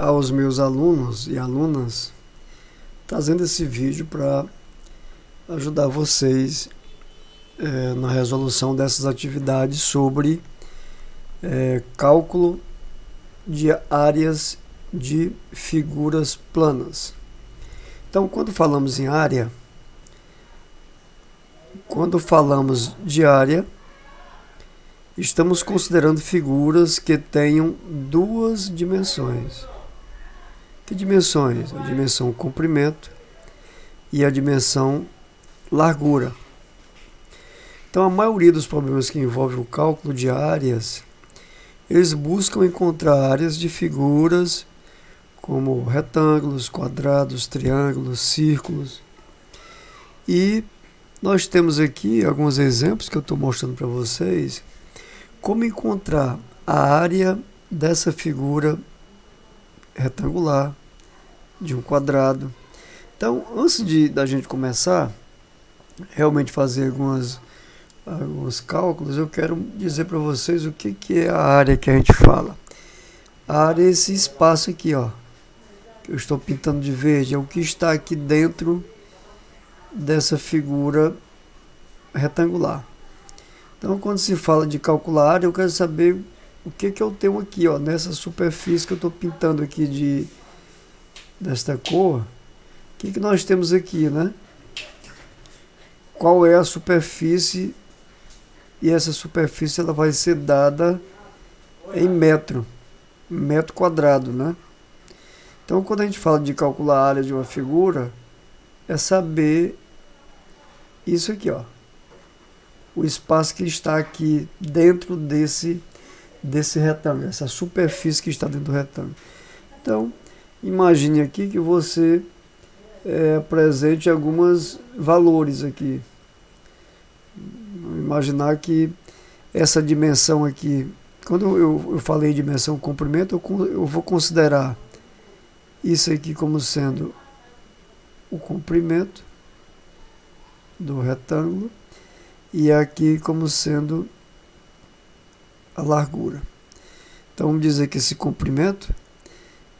aos meus alunos e alunas, trazendo esse vídeo para ajudar vocês na resolução dessas atividades sobre cálculo de áreas de figuras planas. Então, quando falamos de área, estamos considerando figuras que tenham duas dimensões. Que dimensões? A dimensão comprimento e a dimensão largura. Então, a maioria dos problemas que envolvem o cálculo de áreas, eles buscam encontrar áreas de figuras como retângulos, quadrados, triângulos, círculos. E nós temos aqui alguns exemplos que eu estou mostrando para vocês, como encontrar a área dessa figura retangular, de um quadrado. Então, antes da gente começar realmente fazer alguns cálculos, eu quero dizer para vocês o que é a área que a gente fala. A área é esse espaço aqui, ó, que eu estou pintando de verde, é o que está aqui dentro dessa figura retangular. Então, quando se fala de calcular área, eu quero saber o que eu tenho aqui, ó, nessa superfície que eu estou pintando aqui desta cor. O que nós temos aqui, né? Qual é a superfície? E essa superfície ela vai ser dada em metro quadrado, né? Então, quando a gente fala de calcular a área de uma figura, é saber isso aqui, ó, o espaço que está aqui dentro desse retângulo, essa superfície que está dentro do retângulo. Então, imagine aqui que você apresente alguns valores aqui. Imaginar que essa dimensão aqui, quando eu falei dimensão comprimento, eu vou considerar isso aqui como sendo o comprimento do retângulo e aqui como sendo a largura. Então vamos dizer que esse comprimento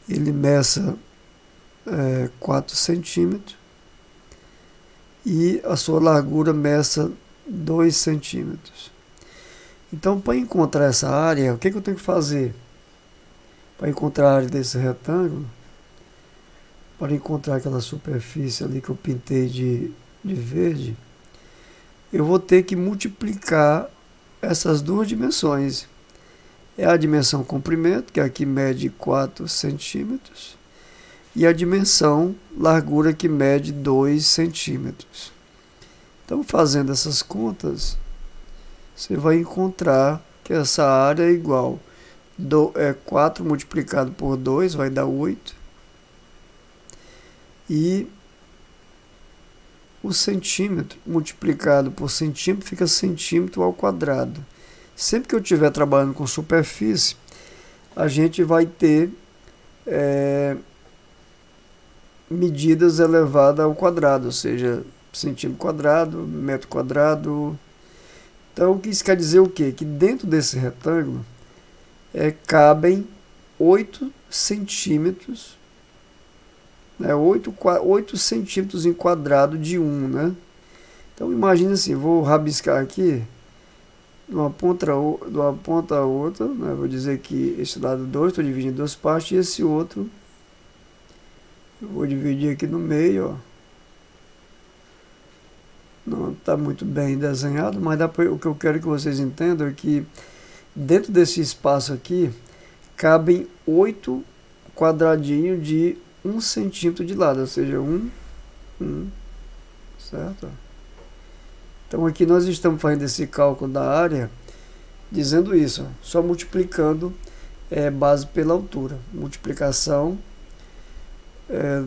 ele meça 4 centímetros e a sua largura meça 2 centímetros. Então, para encontrar essa área, o que eu tenho que fazer? Para encontrar a área desse retângulo, para encontrar aquela superfície ali que eu pintei de verde, eu vou ter que multiplicar essas duas dimensões. É a dimensão comprimento, que aqui mede 4 centímetros, e a dimensão largura, que mede 2 centímetros. Então, fazendo essas contas, você vai encontrar que essa área é igual 4 multiplicado por 2 vai dar 8. E o centímetro multiplicado por centímetro fica centímetro ao quadrado. Sempre que eu estiver trabalhando com superfície, a gente vai ter medidas elevadas ao quadrado, ou seja, centímetro quadrado, metro quadrado. Então, isso quer dizer o quê? Que dentro desse retângulo cabem 8 centímetros, né? 8 centímetros em quadrado de 1, né? Então, imagine assim, vou rabiscar aqui, de uma ponta a outra, né? Vou dizer que esse lado 2, estou dividindo em duas partes, e esse outro, eu vou dividir aqui no meio, ó. Não está muito bem desenhado, mas o que eu quero que vocês entendam é que dentro desse espaço aqui cabem 8 quadradinhos de 1 centímetro de lado, ou seja, 1, certo? Então aqui nós estamos fazendo esse cálculo da área, dizendo isso, ó, só multiplicando base pela altura, multiplicação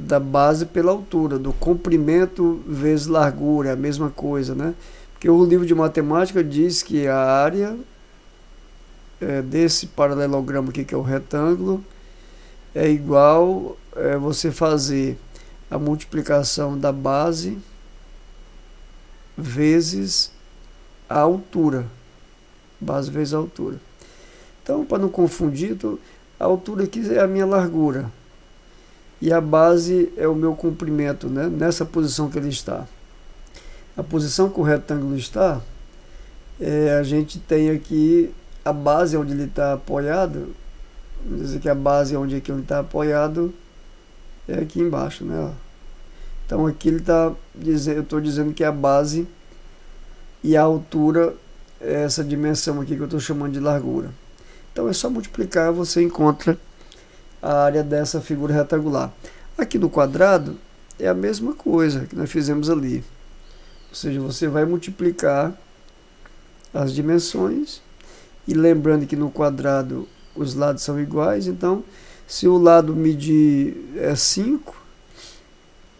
da base pela altura, do comprimento vezes largura, é a mesma coisa, né? Porque o livro de matemática diz que a área desse paralelogramo aqui, que é o retângulo, é igual você fazer a multiplicação da base vezes a altura, base vezes a altura. Então, para não confundir, a altura aqui é a minha largura. e a base é o meu comprimento, né? Nessa posição que ele está. A posição que o retângulo está, a gente tem aqui a base onde ele está apoiado. Vamos dizer que a base onde ele está apoiado é aqui embaixo, né? Então aqui ele está dizendo, eu estou dizendo que a base e a altura é essa dimensão aqui que eu estou chamando de largura. Então é só multiplicar, você encontra a área dessa figura retangular. Aqui no quadrado é a mesma coisa que nós fizemos ali. Ou seja, você vai multiplicar as dimensões, e lembrando que no quadrado os lados são iguais, então se o lado medir 5,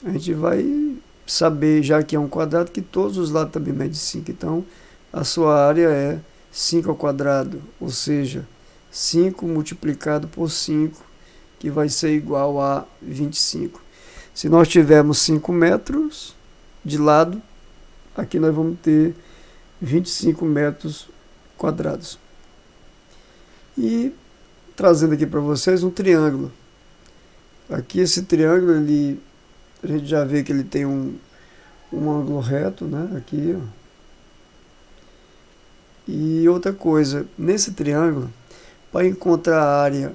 a gente vai saber, já que é um quadrado, que todos os lados também medem 5. Então a sua área é 5 ao quadrado, ou seja, 5 multiplicado por 5, que vai ser igual a 25. Se nós tivermos 5 metros de lado, aqui nós vamos ter 25 metros quadrados. E trazendo aqui para vocês um triângulo. Aqui esse triângulo, a gente já vê que ele tem um ângulo reto, né? Aqui, ó. E outra coisa, nesse triângulo, para encontrar a área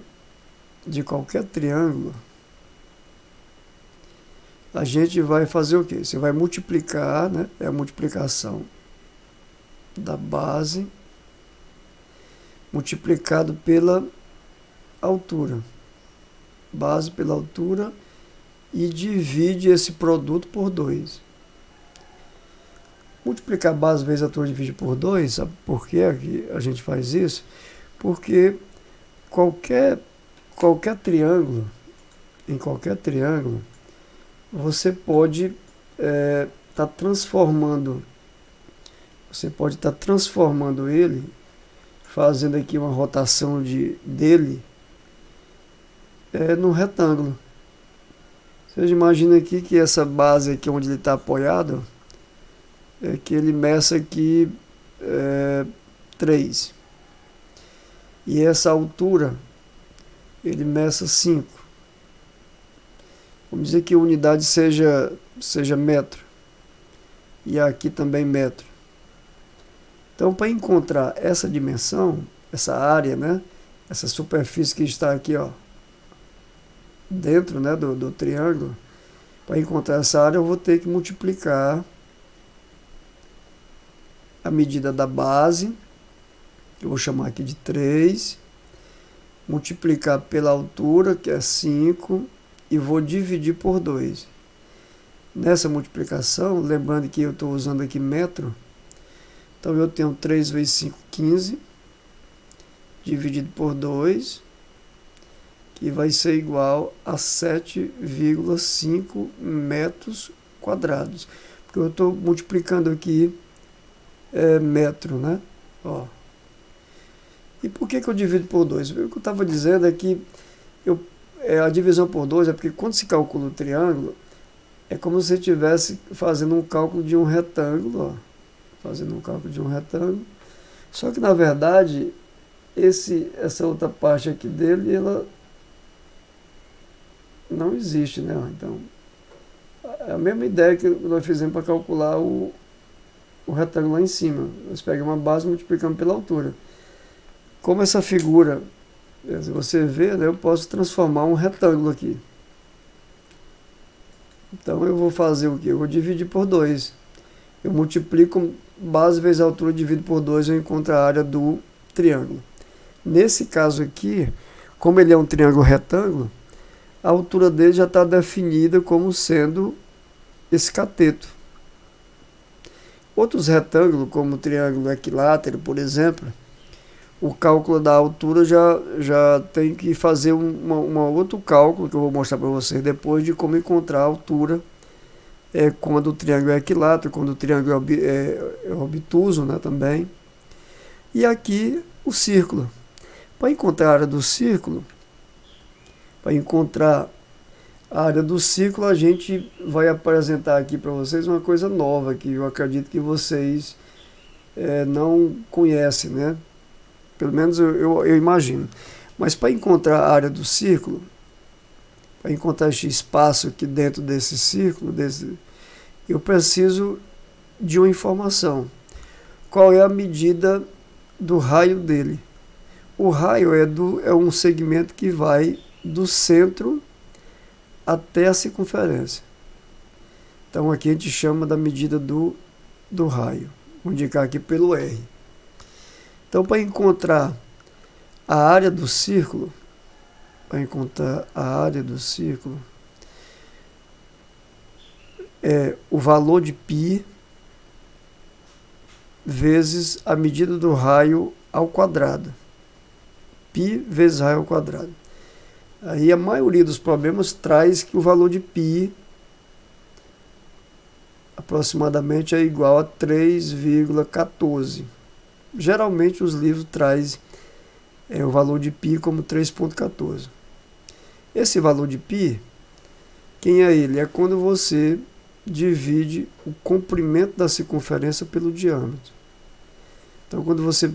de qualquer triângulo, a gente vai fazer o quê? Você vai multiplicar, né? É a multiplicação da base multiplicado pela altura. Base pela altura, e divide esse produto por 2. Multiplicar base vezes altura divide por 2, sabe por que a gente faz isso? Porque qualquer triângulo, em qualquer triângulo, você pode estar transformando ele, fazendo aqui uma rotação dele no retângulo. Você imagina aqui que essa base aqui onde ele está apoiado, que ele meça aqui 3. E essa altura, ele meça 5. Vamos dizer que a unidade seja metro. E aqui também metro. Então, para encontrar essa dimensão, essa área, né? Essa superfície que está aqui, ó, dentro, né, do triângulo, para encontrar essa área eu vou ter que multiplicar a medida da base, eu vou chamar aqui de 3, multiplicar pela altura, que é 5, e vou dividir por 2. Nessa multiplicação, lembrando que eu estou usando aqui metro, então eu tenho 3 vezes 5, 15, dividido por 2, que vai ser igual a 7,5 metros quadrados. Porque eu estou multiplicando aqui metro, né? Ó. E por que eu divido por 2? O que eu estava dizendo é que a divisão por 2 é porque quando se calcula o triângulo, é como se você estivesse fazendo um cálculo de um retângulo, ó. Fazendo um cálculo de um retângulo. Só que, na verdade, essa outra parte aqui dele, ela não existe, né? Então, é a mesma ideia que nós fizemos para calcular o retângulo lá em cima. Nós pegamos uma base e multiplicamos pela altura. Como essa figura, se você vê, né, eu posso transformar um retângulo aqui. Então eu vou fazer o quê? Eu vou dividir por 2. Eu multiplico base vezes altura, divido por 2, eu encontro a área do triângulo. Nesse caso aqui, como ele é um triângulo retângulo, a altura dele já está definida como sendo esse cateto. Outros retângulos, como o triângulo equilátero, por exemplo, o cálculo da altura já tem que fazer um outro cálculo, que eu vou mostrar para vocês depois, de como encontrar a altura quando o triângulo é equilátero, quando o triângulo é obtuso, né, também. E aqui o círculo. Para encontrar a área do círculo, a gente vai apresentar aqui para vocês uma coisa nova, que eu acredito que vocês não conhecem, né? Pelo menos eu imagino. Mas para encontrar a área do círculo, para encontrar este espaço aqui dentro desse círculo, eu preciso de uma informação. Qual é a medida do raio dele? O raio é um segmento que vai do centro até a circunferência. Então aqui a gente chama da medida do raio. Vou indicar aqui pelo R. Então, para encontrar a área do círculo, é o valor de π vezes a medida do raio ao quadrado. Π vezes raio ao quadrado. Aí a maioria dos problemas traz que o valor de π aproximadamente é igual a 3,14. Geralmente os livros trazem o valor de π como 3,14. Esse valor de π, quem é ele? É quando você divide o comprimento da circunferência pelo diâmetro. Então, quando você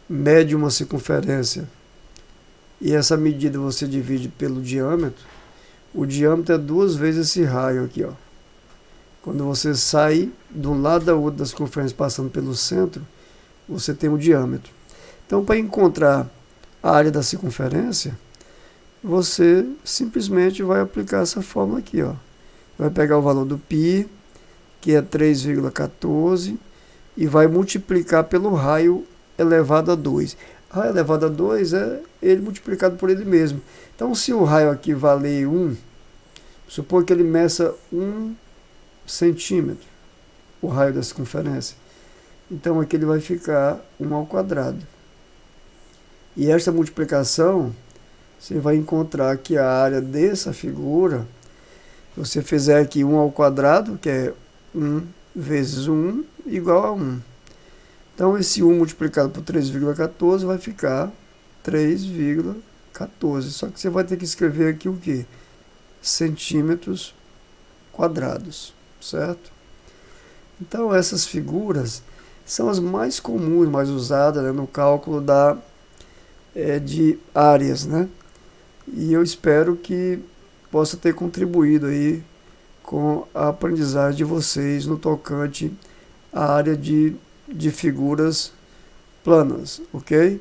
mede uma circunferência e essa medida você divide pelo diâmetro, o diâmetro é 2 vezes esse raio aqui, ó. Quando você sai de um lado da outra da circunferência passando pelo centro, você tem o diâmetro. Então, para encontrar a área da circunferência, você simplesmente vai aplicar essa fórmula aqui, ó. Vai pegar o valor do π, que é 3,14, e vai multiplicar pelo raio elevado a 2. Raio elevado a 2 é ele multiplicado por ele mesmo. Então, se o raio aqui valer 1, supor que ele meça 1 centímetro, o raio da circunferência. Então, aqui ele vai ficar 1 ao quadrado. E esta multiplicação, você vai encontrar que a área dessa figura, se você fizer aqui 1 ao quadrado, que é 1 vezes 1, igual a 1. Então, esse 1 multiplicado por 3,14 vai ficar 3,14. Só que você vai ter que escrever aqui o quê? Centímetros quadrados, certo? Então, essas figuras são as mais comuns, mais usadas, né, no cálculo de áreas, né? E eu espero que possa ter contribuído aí com a aprendizagem de vocês no tocante à área de figuras planas, ok?